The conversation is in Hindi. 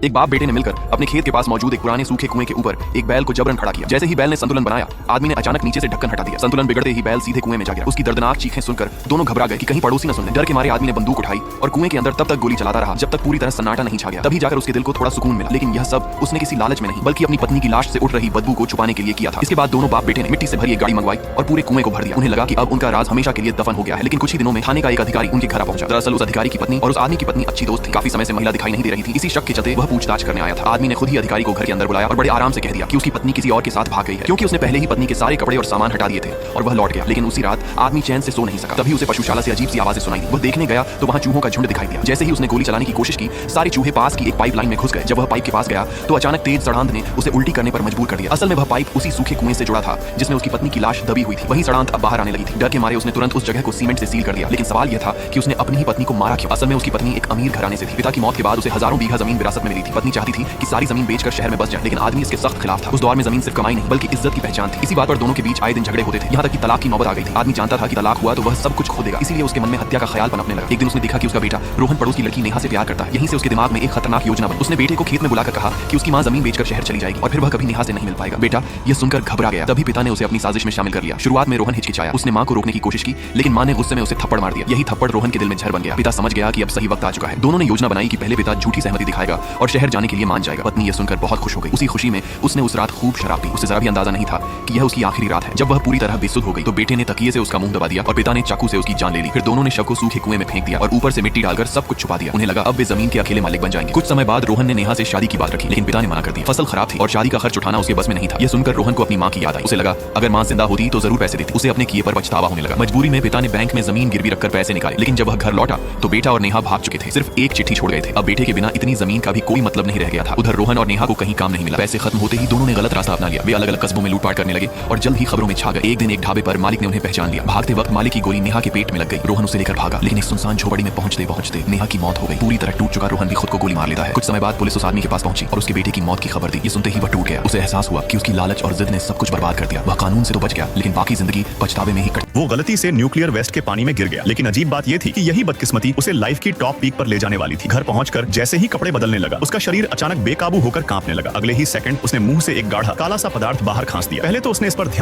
एक बाप बेटे ने मिलकर अपने खेत के पास मौजूद एक पुराने सूखे कुएं के ऊपर एक बैल को जबरन खड़ा किया। जैसे ही बैल ने संतुलन बनाया, आदमी ने अचानक नीचे से ढक्कन हटा दिया। संतुलन बिगड़ते ही बैल सीधे कुएं में जा गिरा। उसकी दर्दनाक चीखें सुनकर दोनों घबरा गए कि कहीं पड़ोसी न सुन ले। डर के मारे आदमी ने बंदूक उठाई और कुएं के अंदर तब तक गोली चलाता रहा जब तक पूरी तरह सन्नाटा नहीं छा गया। तभी जाकर उसके दिल को थोड़ा सुकून मिला। लेकिन यह सब उसने किसी लालच में नहीं बल्कि अपनी पत्नी की लाश से उठ रही बदबू को छुपाने के लिए किया था। इसके बाद दोनों बाप बेटे ने मिट्टी से भरी एक गाड़ी मंगवाई और पूरे कुएं को भर दिया। उन्हें लगा कि अब उनका राज हमेशा के लिए दफन हो गया है। लेकिन कुछ ही दिनों में थाने का एक अधिकारी उनके घर पहुंचा। दरअसल उस अधिकारी की पत्नी और उस आदमी की पत्नी अच्छी दोस्त थी। काफी समय से महिला दिखाई नहीं दे रही थी। इसी शक के चलते वह पूछताछ करने आया था। आदमी ने खुद ही अधिकारी को घर के अंदर बुलाया और बड़े आराम से कह दिया कि उसकी पत्नी किसी और के साथ भाग गई है, क्योंकि उसने पहले ही पत्नी के सारे कपड़े और सामान हटा दिए थे और वह लौट गया। लेकिन उसी रात आदमी चैन से सो नहीं सका। तभी उसे पशुशाला से अजीब सी आवाजें सुनाई दी। वह देखने गया तो वहां चूहों का झुंड दिखाई दिया। जैसे ही उसने गोली चलाने की कोशिश की, सारे चूहे पास की एक पाइपलाइन में घुस गए। जब वह पाइप के पास गया तो अचानक तेज सड़ांध ने उसे उल्टी करने पर मजबूर कर दिया। असल में वह पाइप उसी सूखे कुएं से जुड़ा था जिसमें उसकी पत्नी की लाश दबी हुई थी। वही सड़ांध अब बाहर आने लगी थी। डर के मारे उसने तुरंत उस जगह को सीमेंट से सील कर दिया। लेकिन सवाल यह था कि उसने अपनी ही पत्नी को मारा क्यों? असल में उसकी पत्नी एक अमीर घराने से थी। पिता की मौत के बाद उसे हजारों बीघा जमीन विरासत में मिली थी। पत्नी चाहती थी कि सारी जमीन बेचकर शहर में बस जाए, लेकिन आदमी इसके सख्त खिलाफ था। उस दौर में जमीन सिर्फ कमाई नहीं बल्कि इज्जत की पहचान थी। इसी बात पर दोनों के बीच आए दिन झगड़े होते थे, यहाँ तक कि तलाक की नौबत आ गई थी। आदमी जानता था कि तलाक हुआ तो वह सब कुछ खो देगा, इसीलिए उसके मन में हत्या का ख्याल पनपने लगा। एक दिन उसने देखा कि उसका बेटा रोहन पड़ोस की लड़की नेहा से प्यार करता है। यहीं से उसके दिमाग में एक खतरनाक योजना बनी। उसने बेटे को खेत में बुलाकर कहा कि उसकी मां जमीन बेचकर शहर चली जाएगी और फिर वह कभी नेहा से नहीं मिल पाएगा। बेटा यह सुनकर घबरा गया। तभी पिता ने उसे अपनी साजिश में शामिल कर लिया। शुरुआत में रोहन हिचकिचाया। उसने मां को रोकने की कोशिश की, लेकिन मां ने गुस्से में उसे थप्पड़ मार दिया। यही थप्पड़ रोहन के दिल में झर बन गया। पिता समझ गया कि अब सही वक्त आ चुका है। दोनों ने योजना बनाई कि पहले पिता झूठी सहमति दिखाएगा और शहर जाने के लिए मान जाएगा। पत्नी यह सुनकर बहुत खुश हो गई। उसी खुशी में उसने उस रात खूब शराब पी। उसे जरा भी अंदाजा नहीं था कि यह उसकी आखिरी रात है। जब वह पूरी तरह बेसुध हो गई तो बेटे ने तकिए से उसका मुंह दबा दिया और पिता ने चाकू से उसकी जान ले ली। फिर दोनों ने शव को सूखे कुएं में फेंक दिया और ऊपर से मिट्टी डालकर सब कुछ छुपा दिया। उन्हें लगा अब वे जमीन के अकेले मालिक बन जाएंगे। कुछ समय बाद रोहन ने नेहा से शादी की बात रखी, लेकिन पिता ने मना कर दिया। फसल खराब थी और शादी का खर्च उठाना उसके बस में नहीं था। यह सुनकर रोहन को अपनी मां की याद आई। उसे लगा अगर मां जिंदा होती तो जरूर पैसे देती। उसे अपने किए पर पछतावा होने लगा। मजबूरी में पिता ने बैंक में जमीन गिरवी रखकर पैसे निकाले, लेकिन जब वह घर लौटा तो बेटा और नेहा भाग चुके थे। सिर्फ एक चिट्ठी छोड़ गए थे। अब बेटे के बिना इतनी जमीन का भी कोई मतलब नहीं रह गया था। उधर रोहन और नेहा को कहीं काम नहीं मिला। पैसे खत्म होते ही दोनों ने गलत रास्ता अपना लिया। वे अलग अलग कस्बों में लूटपाट करने लगे और जल्द ही खबरों में छा गए। एक दिन एक ढाबे पर मालिक ने उन्हें पहचान लिया। भागते वक्त मालिक की गोली नेहा के पेट में लग गई। रोहन उसे लेकर भागा, लेकिन एक सुनसान झोपड़ी में पहुंचते पहुंचते नेहा की मौत हो गई। पूरी तरह टूट चुका रोहन भी खुद को गोली मार लेता है। कुछ समय बाद पुलिस उस आदमी के पास पहुंची और उसके बेटे की मौत की खबर दी। ये सुनते ही वह टूट गया। उसे एहसास हुआ कि उसकी लालच और जिद ने सब कुछ बर्बाद कर दिया। वह कानून से तो बच गया, लेकिन बाकी जिंदगी पछतावे में ही कट। वो गलती से न्यूक्लियर वेस्ट के पानी में गिर गया, लेकिन अजीब बात यह थी कि यही बदकिस्मती उसे लाइफ की टॉप पीक पर ले जाने वाली थी। घर पहुंचकर जैसे ही कपड़े बदलने लगा, उसका शरीर अचानक बेकाबू होकर कांपने लगा। अगले ही सेकंड उसने मुंह से एक गाढ़ा काला सा पदार्थ बाहर खांस दिया। पहले तो उसने इस पर ध्यान